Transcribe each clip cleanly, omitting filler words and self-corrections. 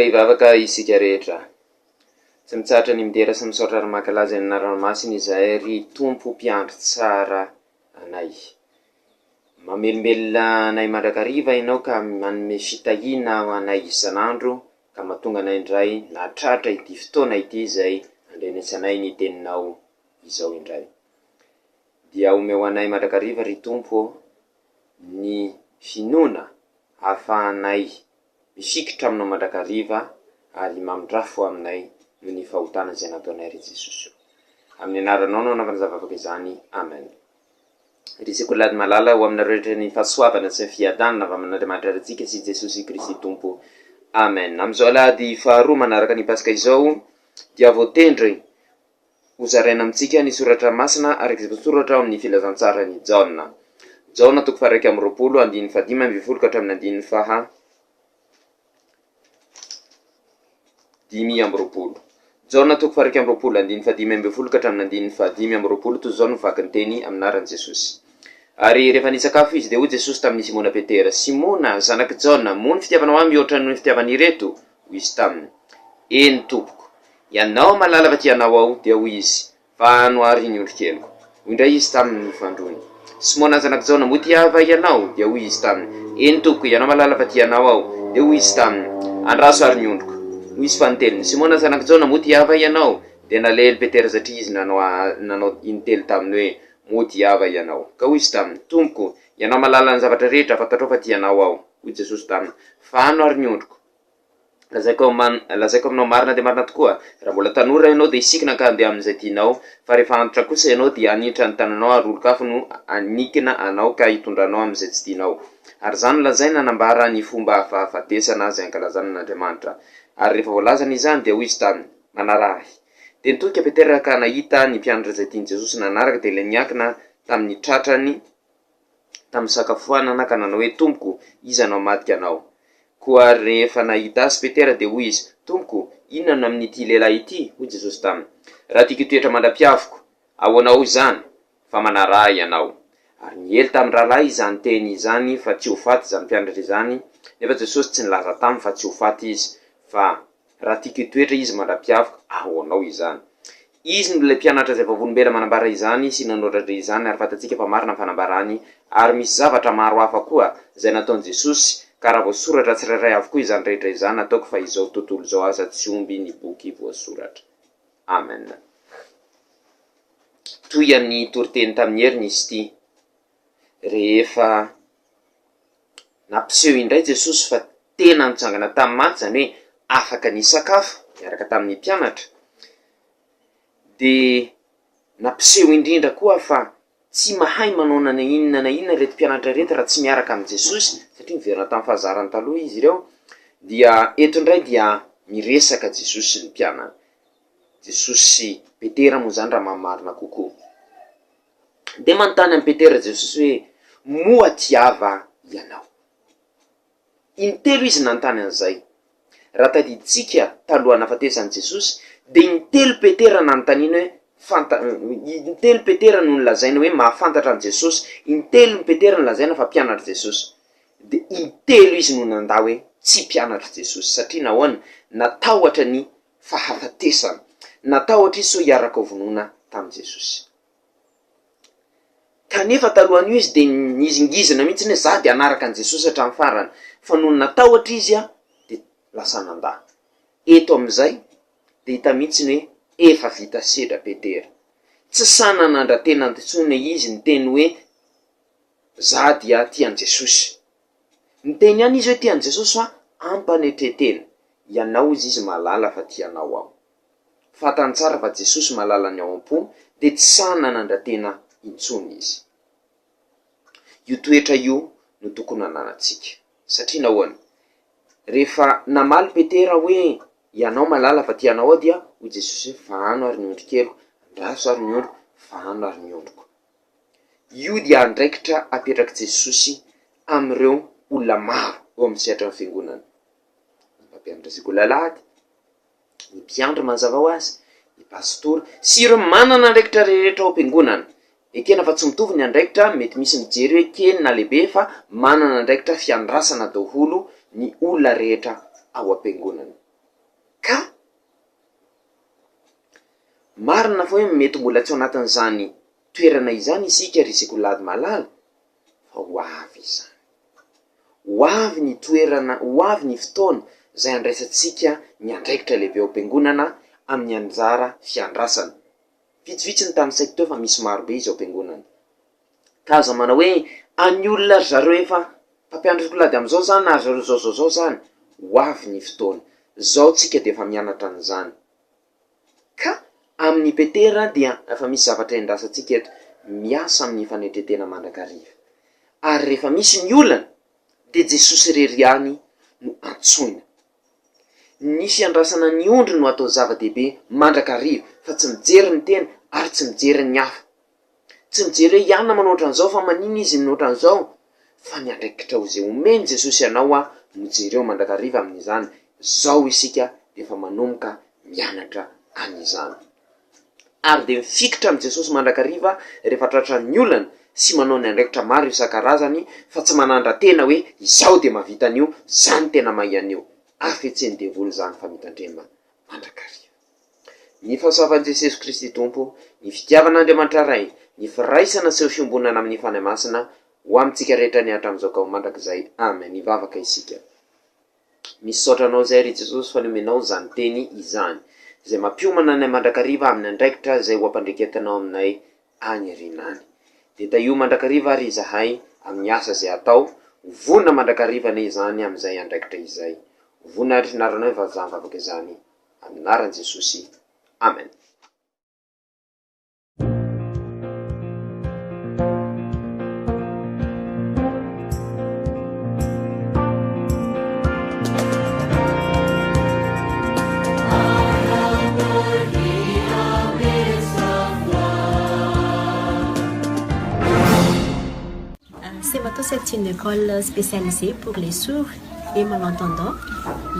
Ivavaka isika rehetra tsy mitsatra ny midera sy misaotra ary makalaza ny anaranomasina izay ry tompo mpiandry tsara anay. Mamelombelona anay mandrakariva ianao ka manome fitahiana ho anay isanandro ka mahatonga anay indray natratra ity fotoana ity izay andrenesanay ny teninao izao indray. Dia ome ho anay mandrakariva ry tompo ny finoana ahafahanay misikitra aminao mandrakariva ary mamindrafo aminay no ny fahotana izay nataonay ry Jesosy. Amin'ny anaranao no anaovana zavavaka izany. Amen. Ry sekolady malala ho aminareo rehetra ny fahasoavana sy ny fiadanana avy amin'Andriamanitra antsika sy Jesosy Kristy Tompo. Amen. Amin'izao alahady faharoa manaraka ny Pasika izao dia voatendry hozaraina amintsika ny soratra masina araka izay voasoratra ao amin'ny filazantsarany Jaona. Jaona 1:20 andininy 5:20 ka hatramin'ny andininy 5:20. Jaona 1:20 andininy 5:20 ka hatramin'ny andininy 5:20 toy izao no vaky ny teny aminaran'i Jesosy. Ary rehefa nisakafo izy dia hoy Jesosy tamin'ny Simona Petera: Simona, zanaky Jaona, moa ny fitiavanao aminy mihoatra ny fitiavanireto? Hoy izy taminy: Eny tompoko, ianao malala fa tianao ao. Dia hoy izy: fa ano ary ny ondrikeliko. Hoy indray izy taminy fandroany: Simona zanaky Jaona, moa tiava ianao? Dia hoy izy taminy: Eny tompoko, ianao malala fa tianao ao. Dia hoy izy taminy: andraso ary ny ondriko. Hoy izy fanoteliny: Simona zanaky Jaona, moa tiava ianao? Dia nalely Petera satria izy nanao intelo taminy hoe moa tiava ianao. Ka hoy izy taminy: Tompoko, ianao malala ny zavatra rehetra, fantatrao fa tianao ao. Hoy Jesosy taminy: fa ano ary ny ondriko. Lazaiko aminao marina dia marina tokoa, raha mbola tanora ianao dia isikina ka andeha amin'izay tianao, fa rehefa antitra kosa ianao dia anitra ny tananao ary olon-kafa no anikina anao ka hitondranao amin'izay tsy tianao. Ary zany lazaina nanambara ny fomba hafahafatesana izay ankalazana n'Andriamanitra. Ary rehefa voalazana izany dia hoy izy taminy: manarahy. Dia nitoika Petera ka nahita ny mpianatra izay tiany Jesosy nanaraka dia ilay niankina tamin'ny tratrany tamin'ny sakafoanana ka nanao hoe: Tompoko, iza anao madika anao? Koa rehefa nahita azy Petera dia hoy izy: Tompoko, inona amin'ity lehilahy ity? Hoy Jesosy taminy: raha tiako toetra mandra-piaviko, ahoanao izany? Fa manarahy ianao. Ary niely tamin'ny rahalahy izany teny izany fa tsy ho faty izany mpianatra izany, nefa Jesosy tsy nilaza taminy fa tsy ho faty izy, fa raha tiako toetra izy mandra-piaviko, ahoanao izany? Izy no ilay mpianatra izay vavolombela manambara izany sy nanoratra izany, ary fantatsika fa marina ny fanambarany, ary misy zavatra maro hafa koa izay nataon'i Jesosy, ka raha voasoratra tsirairay avokoa izany rehetra izany, ataoko fa izao tontolo izao aza tsy omby ny boky voasoratra. Amen. Toy amin'ny toriteny tamin'ny heriny izy ity. Rehefa nampiseho indray Jesosy fa tena nitsangana tamin'ny maty, zany hoe afaka ny sakafo miaraka tamin'ny mpianatra. De nampiseho indrindra koa fa tsy mahay manao na inona na inona reto mpianatra reto raha tsy miaraka amin'ny Jesosy, satria miverina tamin'ny fahazarany taloha izy ireo. Dia eto indray dia miresaka Jesosy sy ny mpianana, Jesosy sy Petera moa zany raha mamarina kokoa. De manontany amin'ny Petera Jesosy hoe moa tiava ianao? Intelo izy nanontany an'izay. Raha tadiditsika taloha nafatesany Jesosy, de intelo Petera nanontaniana hoe intelo Petera no nolazaina hoe mahafantatra an Jesosy, intelo Petera nolazaina fa mpianatra Jesosy. De intelo izy no nandà hoe tsy mpianatra Jesosy, satria nahoana? Natahotra ny fahafatesana, natahotra izy so hiaraka vonoina tamin'i Jesosy. Kanefa talohan'io izy de nizingizina mihitsy hoe za de anaraka an Jesosy hatramin'ny farany, fa noho natahotra izy de lasa nandà. Eto amin'izay de hita mihitsy hoe efa vita sedra Petera, tsy sanana andra-tena antsony izy niteny hoe za dia tian Jesosy. Niteny ihany izy hoe tian Jesosy fa ampanetretena, ianao izy malala fa tianao aho. Fatany tsara fa Jesosy malala ny ao am-po, de tsy sanana andra-tena intsony izy. Io toetra io no tokony ananantsika, satria nahoana? Rehefa namaly Petera hoe ianao malala fa tianao ao, dia ho Jesosy hoe vahano ary ny ondrikelo, andraso ary ny ondriko, vahano ary ny ondriko. Io dia andraikitra apetraka Jesosy amin'ireo olona maro eo amin'ny sehatra ny fiangonana. Ny mpampianatra sekolalady, ny mpiandry mazava ho azy, ny pastora sy ireo manana andraikitra rehetra ao am-piangonana. Ekena fa tsy mitovy ny andraikitra, mety misy mijery hoe kely na lehibe, fa manana andraikitra fiandrasana daholo ny olona rehetra ao am-piangonana. Ka marina fa hoe mety mbola tsy ao anatin'izany toerana izany isika ry sekolalady malala, fa ho avy izany. Ho avy ny toerana, ho avy ny fotoana izay andraisantsika ny andraikitra lehibe ao am-piangonana amin'ny anjara fiandrasana. Vitsivitsy ny tamin'ny saiko teo fa misy marobe izy ao am-piangonana. Ka aza manao hoe any olona zareo efa mpampianatra sekolalady amin'izao zany, na zareo zao zany, ho avy ny fotoana. Zao tsika de efa mianatra an'izany. Ka amin'ny Petera dia efa misy zavatra endrasantsika eto, miasa amin'ny fanetretena mandrakariva. Ary rehefa misy ny olana, de Jesosy rery ihany no antsoina. Ny fiandrasana ny ondry no atao zava-dehibe mandrakariva, fa tsy mijery ny tena ary tsy mijery ny hafa. Tsy mijery hoe ihany manoatra an'izao fa manino izy noatra an'izao, fa ny andraikitra ho zay omeny Jesosy ianao mijereo mandrakariva amin'izany. Zao isika efa manomboka mianatra an'izany. Ary de mifikitra amin'ny Jesosy mandrakariva rehefa tratra ny olana sy manao ny andraikitra maro isan-karazany, fa tsy manandra-tena hoe izao de mahavita an'io, zany tena mahay an'io. Afetseny devoly zany fa mitandrema mandrakariva. Ny fahasoavan'i Jesosy Kristy Tompo, ny fitiavan'Andriamanitra Ray, ny firaisana sy fiombonana amin'ny fanay masina ho amintsika rehetra ny hatramin'izao ka ho mandrakizay. Amen. Nivavaka isika. Misaotra anao zay ry Jesosy fa nomenao zany teny izany, izay mampiomana anay mandrakariva amin'ny andraikitra izay ho ampandreketanao aminay any arinany. De taio mandrakariva ary izahay amin'ny asa izay atao, vonona mandrakariva anay izany amin'izay andraikitra izay. Vonona ary finaranao vazany vavaka izany amin'ny anaran'i Jesosy. Amen. Sémato, c'est une école spécialisée pour les sourds et malentendants,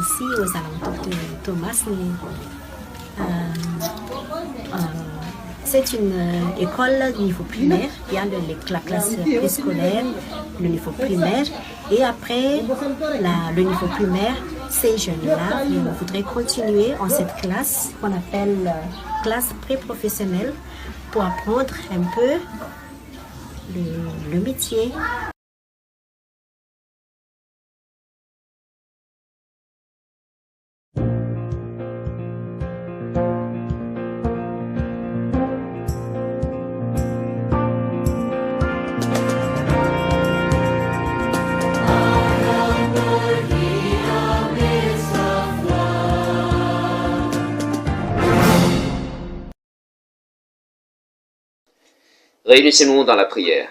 ici aux alentours de Thomas. C'est une école de niveau primaire. Il y a la classe préscolaire, le niveau primaire, et après le niveau primaire, ces jeunes-là voudraient continuer en cette classe qu'on appelle classe pré-professionnelle pour apprendre un peu le métier. Réunissez-nous dans la prière.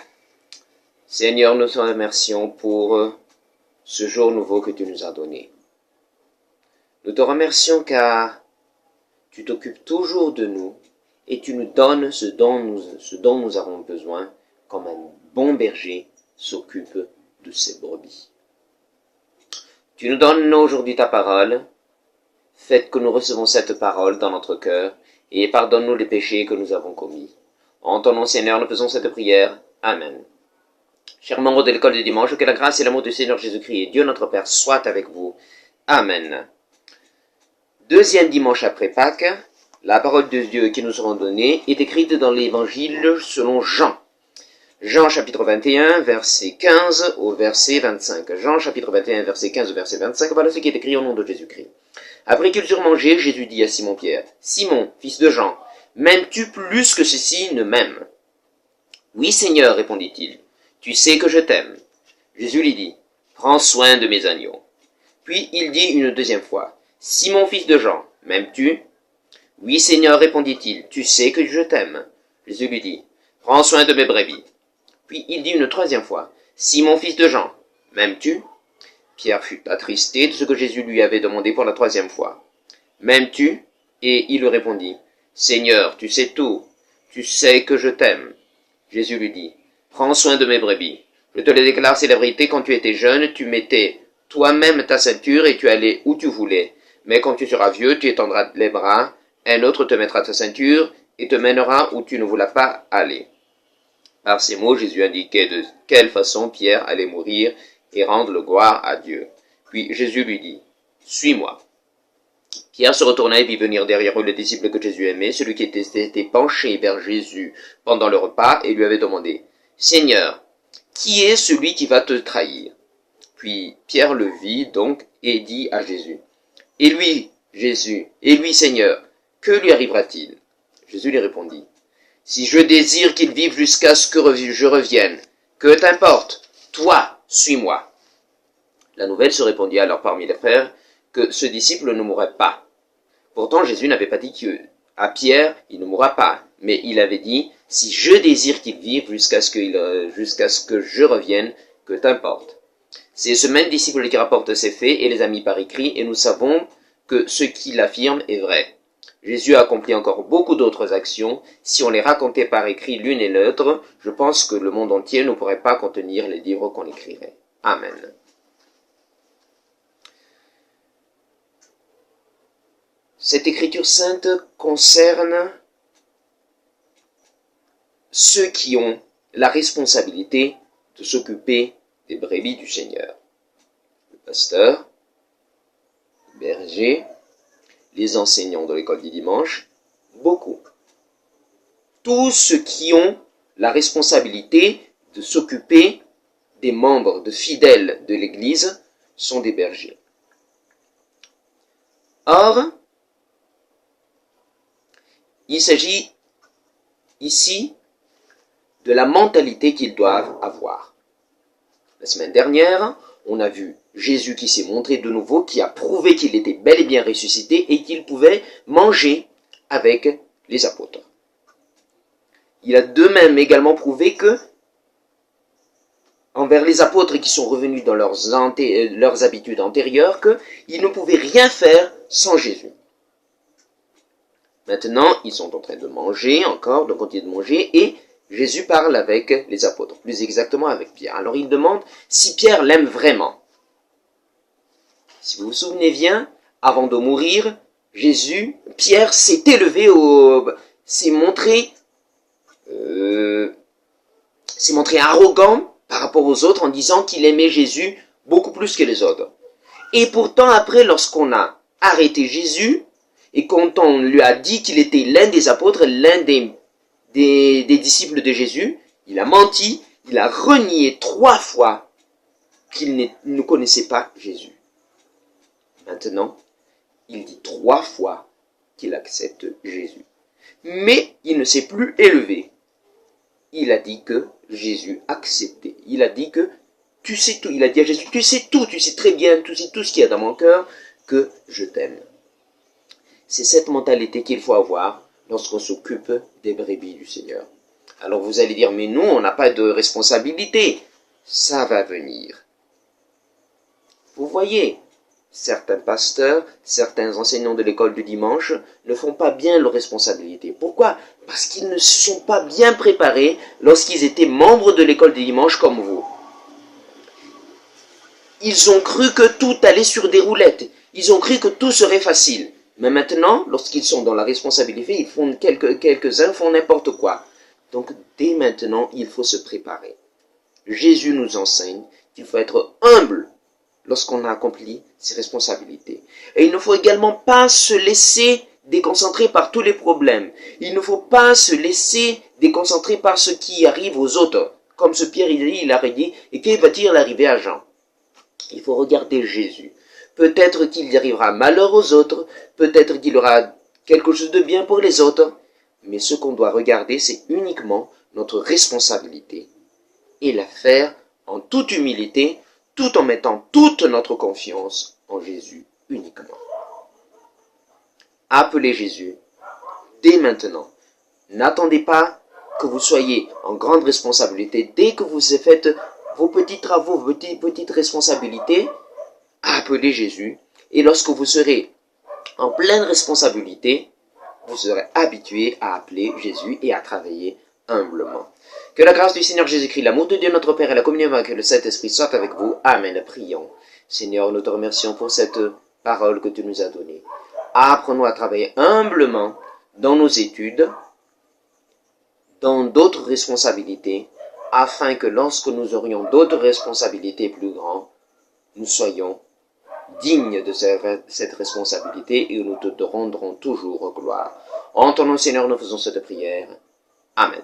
Seigneur, nous te remercions pour ce jour nouveau que tu nous as donné. Nous te remercions car tu t'occupes toujours de nous et tu nous donnes ce dont nous avons besoin, comme un bon berger s'occupe de ses brebis. Tu nous donnes aujourd'hui ta parole. Faites que nous recevons cette parole dans notre cœur et pardonne-nous les péchés que nous avons commis. En ton nom, Seigneur, nous faisons cette prière. Amen. Chers membres de l'école du dimanche, que la grâce et l'amour du Seigneur Jésus-Christ et Dieu notre Père soient avec vous. Amen. Deuxième dimanche après Pâques, la parole de Dieu qui nous sera donnée est écrite dans l'évangile selon Jean. Jean chapitre 21, verset 15 au verset 25. Jean chapitre 21, verset 15 au verset 25, voilà ce qui est écrit au nom de Jésus-Christ. Après qu'ils eurent mangé, Jésus dit à Simon-Pierre, « Simon, fils de Jean, m'aimes-tu plus que ceux-ci ne m'aiment » ?« Oui, Seigneur, répondit-il, tu sais que je t'aime. » Jésus lui dit, « Prends soin de mes agneaux. » Puis il dit une deuxième fois, « Simon, fils de Jean, m'aimes-tu » ?« Oui, Seigneur, répondit-il, tu sais que je t'aime. » Jésus lui dit, « Prends soin de mes brebis. » Puis il dit une troisième fois, « Simon, fils de Jean, m'aimes-tu » Pierre fut attristé de ce que Jésus lui avait demandé pour la troisième fois. « M'aimes-tu » Et il lui répondit, « Seigneur, tu sais tout, tu sais que je t'aime. » Jésus lui dit, « Prends soin de mes brebis. Je te le déclare, c'est la vérité, quand tu étais jeune, tu mettais toi-même ta ceinture et tu allais où tu voulais. Mais quand tu seras vieux, tu étendras les bras, un autre te mettra ta ceinture et te mènera où tu ne voulais pas aller. » Par ces mots, Jésus indiquait de quelle façon Pierre allait mourir et rendre le gloire à Dieu. Puis Jésus lui dit, « Suis-moi. » Pierre se retourna et vit venir derrière eux le disciple que Jésus aimait, celui qui était penché vers Jésus pendant le repas, et lui avait demandé, « Seigneur, qui est celui qui va te trahir ?» Puis Pierre le vit donc et dit à Jésus, « Et lui, Jésus, et lui, Seigneur, que lui arrivera-t-il » Jésus lui répondit, « Si je désire qu'il vive jusqu'à ce que je revienne, que t'importe, toi, suis-moi. » La nouvelle se répandit alors parmi les frères que ce disciple ne mourrait pas. Pourtant Jésus n'avait pas dit qu'à Pierre il ne mourra pas, mais il avait dit, « Si je désire qu'il vive jusqu'à ce que je revienne, que t'importe. » C'est ce même disciple qui rapporte ces faits et les a mis par écrit, et nous savons que ce qu'il affirme est vrai. Jésus a accompli encore beaucoup d'autres actions. Si on les racontait par écrit l'une et l'autre, je pense que le monde entier ne pourrait pas contenir les livres qu'on écrirait. Amen. Cette écriture sainte concerne ceux qui ont la responsabilité de s'occuper des brebis du Seigneur. Le pasteur, le berger, les enseignants de l'école du dimanche, beaucoup. Tous ceux qui ont la responsabilité de s'occuper des membres, de fidèles de l'Église, sont des bergers. Or, il s'agit ici de la mentalité qu'ils doivent avoir. La semaine dernière, on a vu Jésus qui s'est montré de nouveau, qui a prouvé qu'il était bel et bien ressuscité et qu'il pouvait manger avec les apôtres. Il a de même également prouvé que, envers les apôtres qui sont revenus dans leurs habitudes antérieures, qu'ils ne pouvaient rien faire sans Jésus. Maintenant, ils sont en train de manger encore, de continuer de manger, et Jésus parle avec les apôtres, plus exactement avec Pierre. Alors il demande si Pierre l'aime vraiment. Si vous vous souvenez bien, avant de mourir, Pierre s'est élevé, s'est montré arrogant par rapport aux autres en disant qu'il aimait Jésus beaucoup plus que les autres. Et pourtant, après, lorsqu'on a arrêté Jésus, et quand on lui a dit qu'il était l'un des apôtres, l'un des disciples de Jésus, il a menti, il a renié 3 fois qu'il ne connaissait pas Jésus. Maintenant, il dit 3 fois qu'il accepte Jésus. Mais il ne s'est plus élevé. Il a dit que Jésus acceptait. Il a dit que tu sais tout. Il a dit à Jésus, tu sais tout, tu sais très bien, tu sais tout ce qu'il y a dans mon cœur, que je t'aime. C'est cette mentalité qu'il faut avoir lorsqu'on s'occupe des brebis du Seigneur. Alors vous allez dire, mais nous, on n'a pas de responsabilité. Ça va venir. Vous voyez, certains pasteurs, certains enseignants de l'école du dimanche ne font pas bien leurs responsabilités. Pourquoi? Parce qu'ils ne se sont pas bien préparés lorsqu'ils étaient membres de l'école du dimanche comme vous. Ils ont cru que tout allait sur des roulettes. Ils ont cru que tout serait facile. Mais maintenant, lorsqu'ils sont dans la responsabilité, ils font quelques-uns font n'importe quoi. Donc, dès maintenant, il faut se préparer. Jésus nous enseigne qu'il faut être humble lorsqu'on a accompli ses responsabilités. Et il ne faut également pas se laisser déconcentrer par tous les problèmes. Il ne faut pas se laisser déconcentrer par ce qui arrive aux autres. Comme ce Pierre, il a dit, et que va-t-il arriver à Jean? Il faut regarder Jésus. Peut-être qu'il y arrivera malheur aux autres, peut-être qu'il y aura quelque chose de bien pour les autres, mais ce qu'on doit regarder, c'est uniquement notre responsabilité et la faire en toute humilité, tout en mettant toute notre confiance en Jésus uniquement. Appelez Jésus dès maintenant. N'attendez pas que vous soyez en grande responsabilité. Dès que vous avez fait vos petits travaux, vos petites responsabilités, appelez Jésus. Et lorsque vous serez en pleine responsabilité, vous serez habitué à appeler Jésus et à travailler humblement. Que la grâce du Seigneur Jésus-Christ, l'amour de Dieu notre Père et la communion avec le Saint-Esprit soient avec vous. Amen. Prions. Seigneur, nous te remercions pour cette parole que tu nous as donnée. Apprends-nous à travailler humblement dans nos études, dans d'autres responsabilités, afin que lorsque nous aurions d'autres responsabilités plus grandes, nous soyons dignes de cette responsabilité et nous te rendrons toujours gloire. En ton nom, Seigneur, nous faisons cette prière. Amen.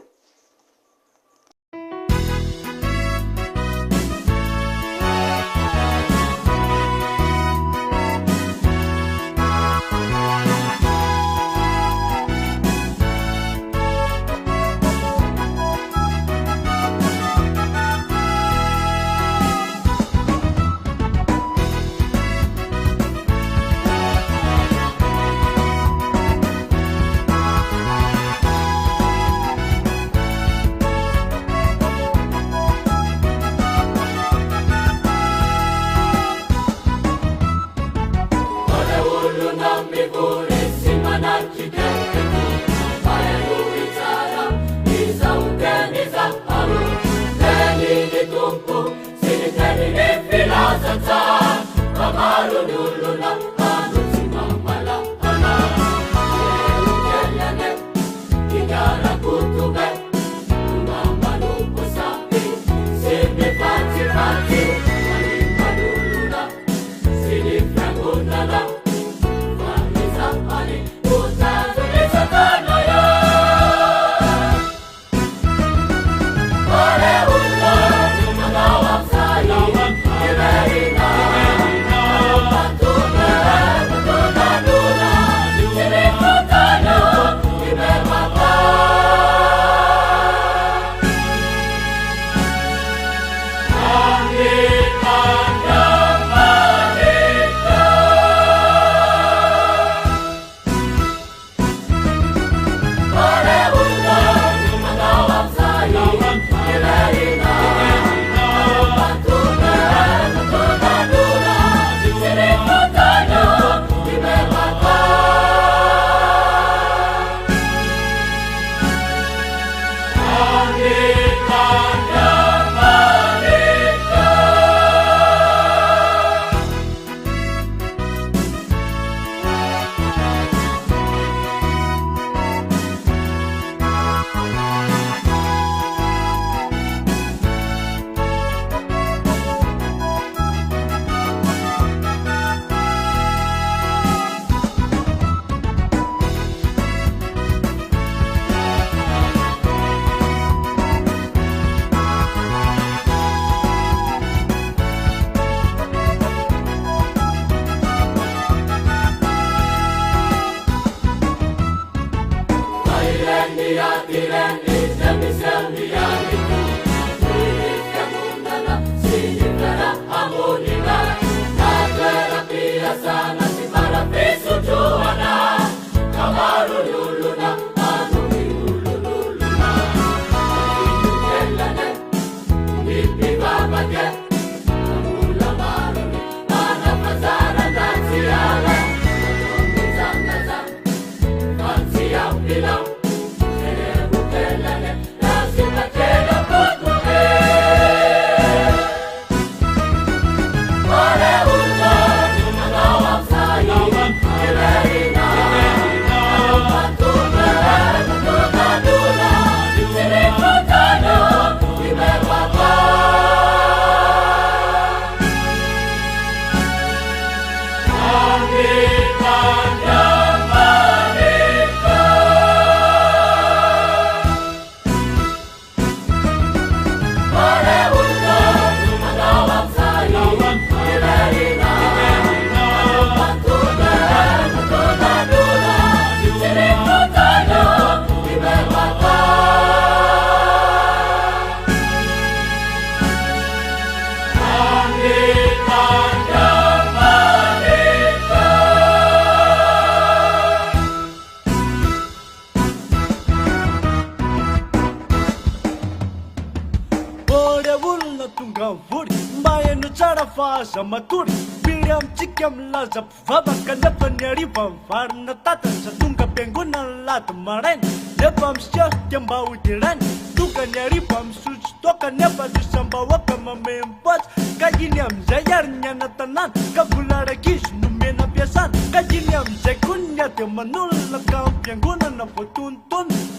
Maturi, William Chicken Lazap, Vabaka Nepaneri, Varna Tata, Satunga Penguna Lat Maren, Nepam Shah Kamba with the Ran, Tukaneri Pam Such, Toka Nepa to Samba Wakama main pots, Kajiniam Zayarnya Natanan, Kapulara Kish, Numena Piasan, Kajiniam Zekunya, the Manula Camp, Yanguna Napotun,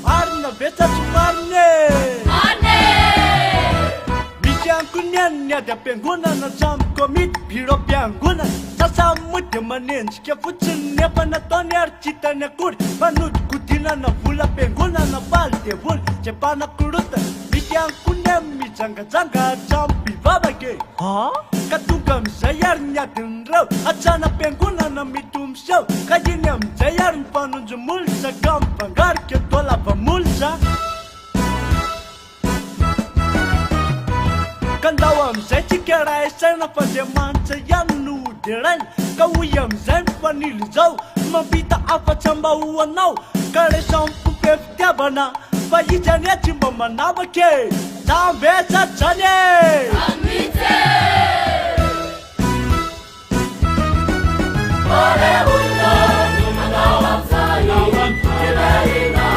Arna Veta Sumarne. Kunyanya da penguna na jam commit biro penguna sasa mutte manen ke futsin ne bana toner chita ne kur banut kutina na vula penguna na balte vul che bana kuruta bisyan kunyam mi janga jam bibaba ke ha katukam sayar nya tinro achana penguna na mitum show kajinyam sayar panu jumul sa gam pangar ke tola pamulsa Kandawam zai cikera sana faje manca yanu diran kawiyam zai panil zau mabita apa chamba uanau kare sampu peftia bana bayi janya chimba manaba ke tambe sa chane amite ore unna numanawa sai kilaina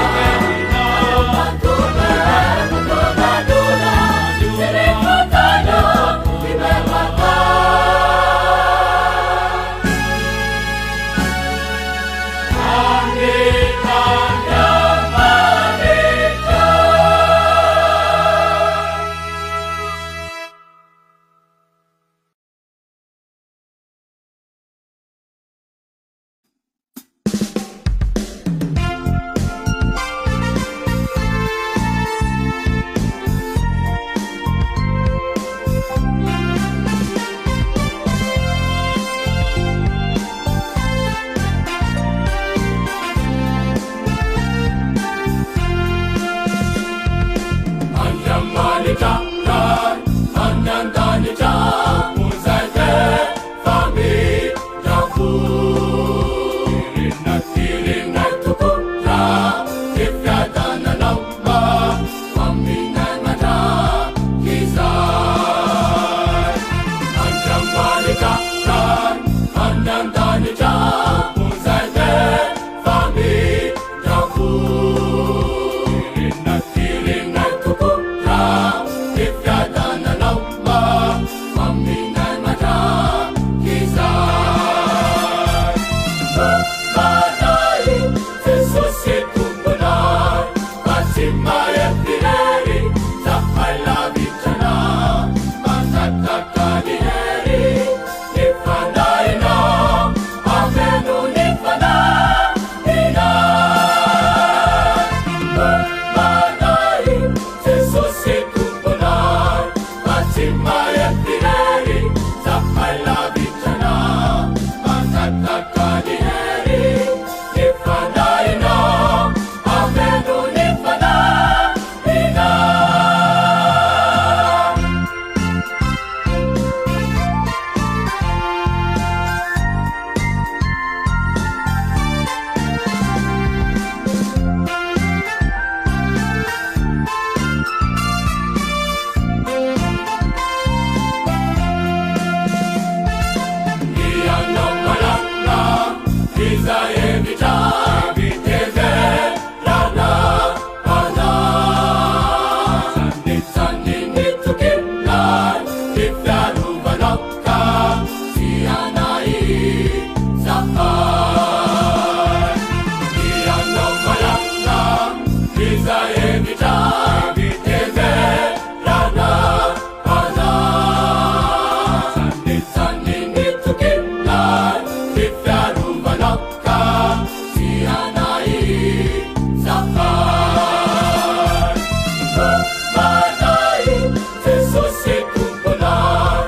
fifiarovalaka fianay zakay ianao malaka izahevitra everana ana sanitokina fifiarovalaka fianay zakay manay jesosy tomponay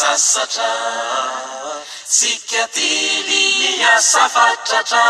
Sasatra sikatili ya safatratra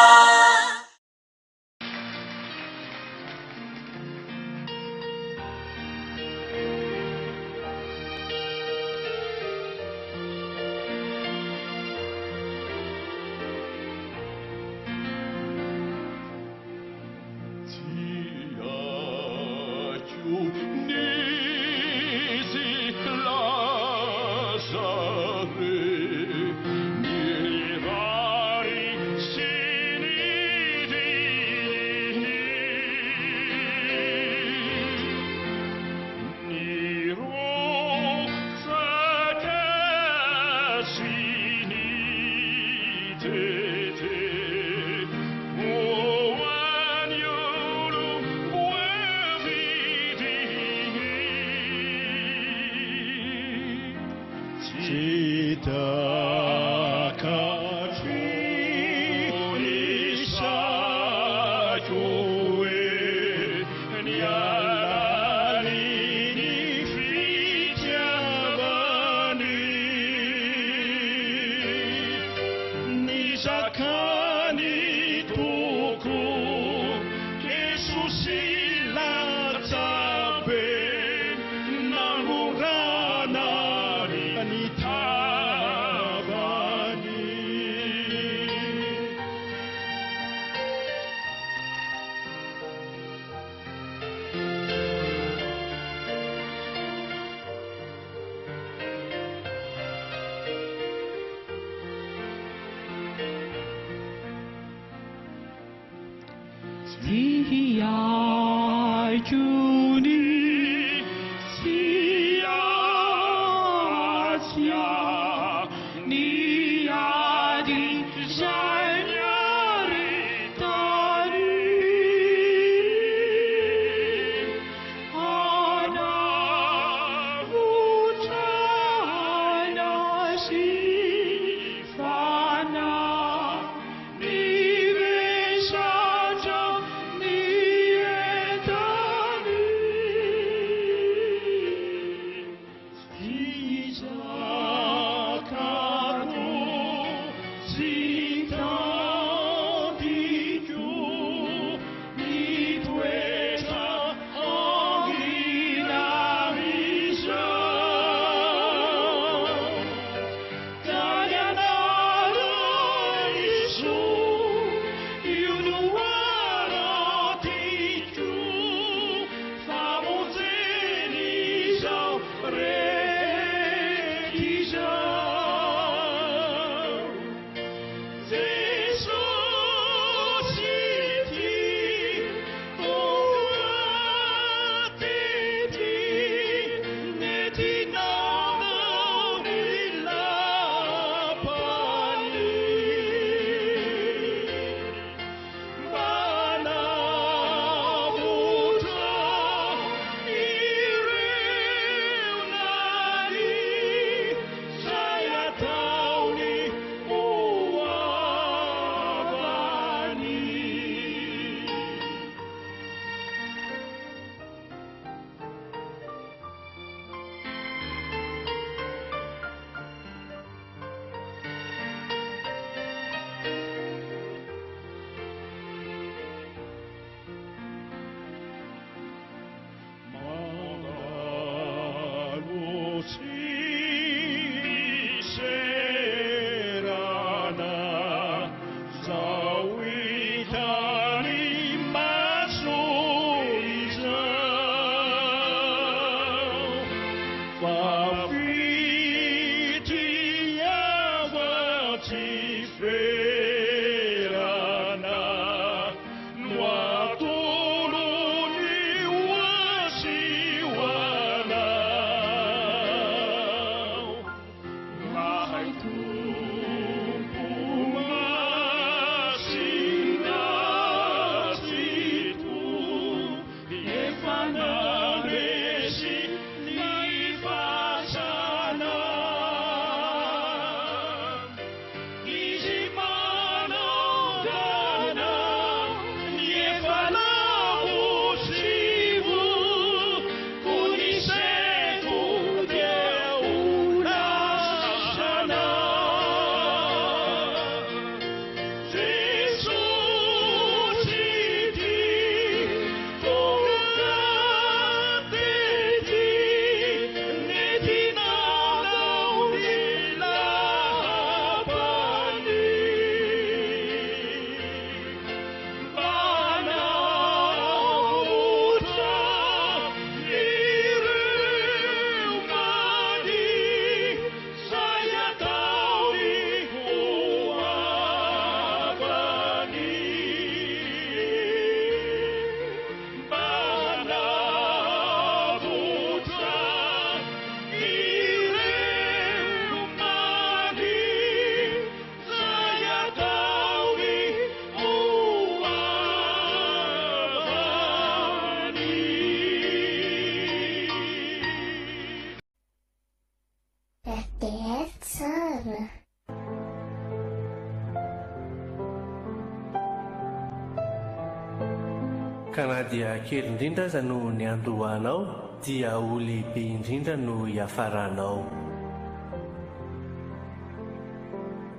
Kanadia kely indrindra aza no ny andohanao dia ho lehibe indrindra no hiafaranao.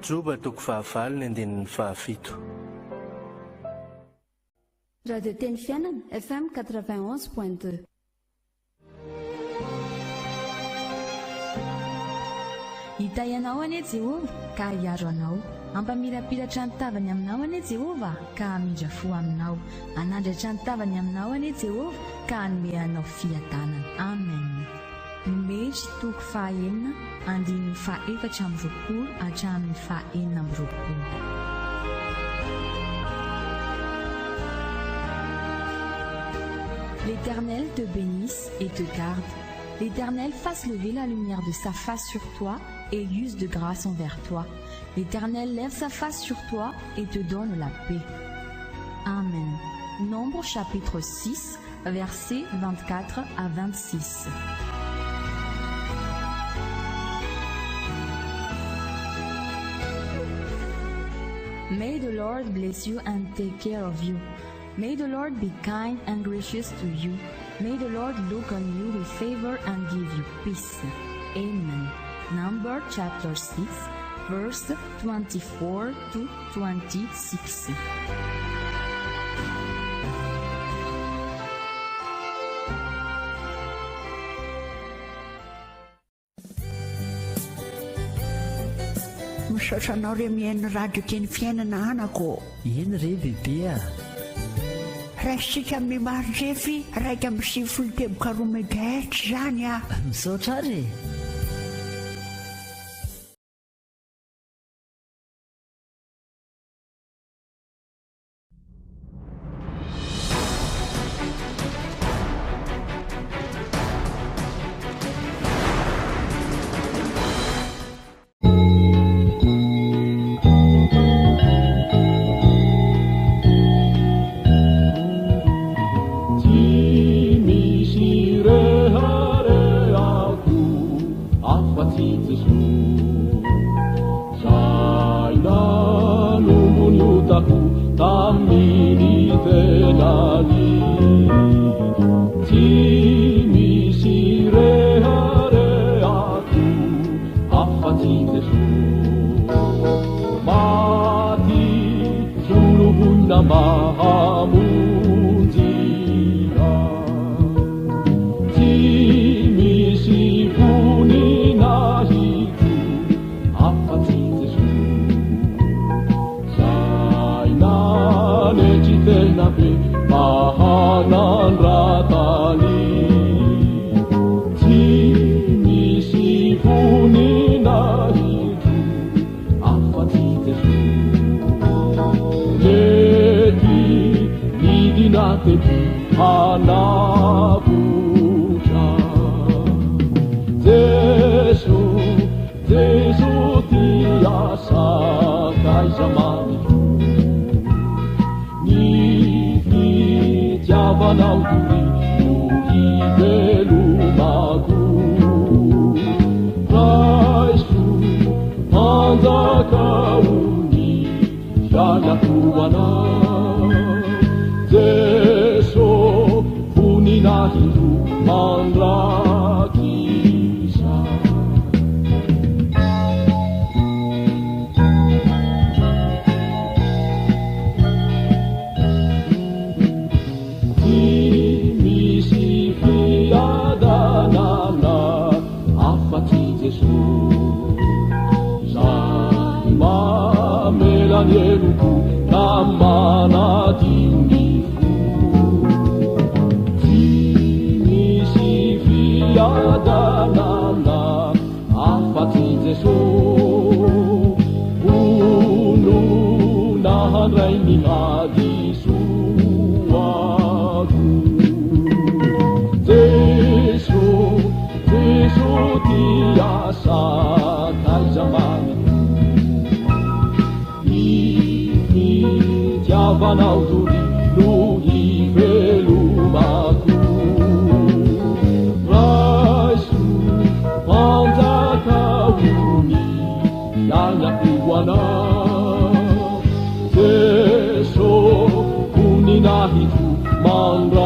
Joba toko fahavalo ny andinin'ny fahafito. Radio Teny Fiainana FM 91.2. Hita ianao anie Jehova ka hiaro anao, ampamirapiratra ny tavany aminao anie Jehova ka hamindra fo aminao, anandratra ny tavany aminao anie Jehova ka hanome anao fiadanana. Amen. Numeri toko fahaenina andininy fahaefatra amby roapolo hatramin'ny fahaenina amby roapolo. L'Éternel te bénisse et te garde. L'Éternel fasse lever la lumière de sa face sur toi et use de grâce envers toi. L'Éternel lève sa face sur toi et te donne la paix. Amen. Nombre chapitre 6, versets 24 à 26. May the Lord bless you and take care of you. May the Lord be kind and gracious to you. May the Lord look on you with favor and give you peace. Amen. Number chapter 6, verse 24 to 26. Misaotra anao re mihaino radio Teny Fiainana anako. Eny re bebea. Raisitsika amin'ny marindrefy raika amby 70 teboka 2 megahertz zany a. Misaotra re. mandra